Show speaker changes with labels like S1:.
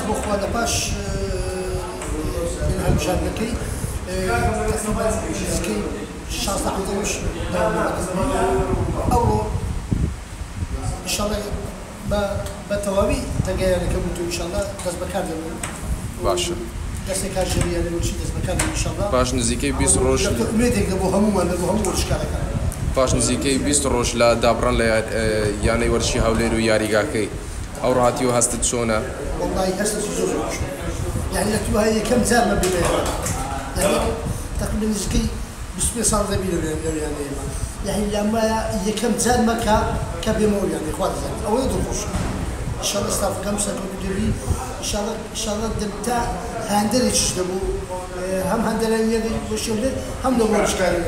S1: بخوا لباش منها مشاركي تقريبا زكي شهر 11 او ان شاء الله بتوابي تلقى يعني كبوتو ان شاء الله داز بكار
S2: باشا
S1: دستك الجريه اللي وشي داز بكار ان شاء الله
S2: باش نزيكي 20 روج
S1: ميديك ابو همو ولا ابو همو وشكارك
S2: باش نزيكي 20 روج لا دابران لا يعني ورشي هاوليرو ياريغاكي او راتيو هاست تسونا
S1: والله هسه زوج يعني لتو هي كم زار ما بين يعني تقريبا زكي بسم صار ذبيل يعني لما هي كم زار ما كبيمول يعني اخوات او يدخل ان شاء الله استاف كم سنه بدري ان شاء الله دمتا هندل يشتبو هم هندل يدي وشو هم لو مش كان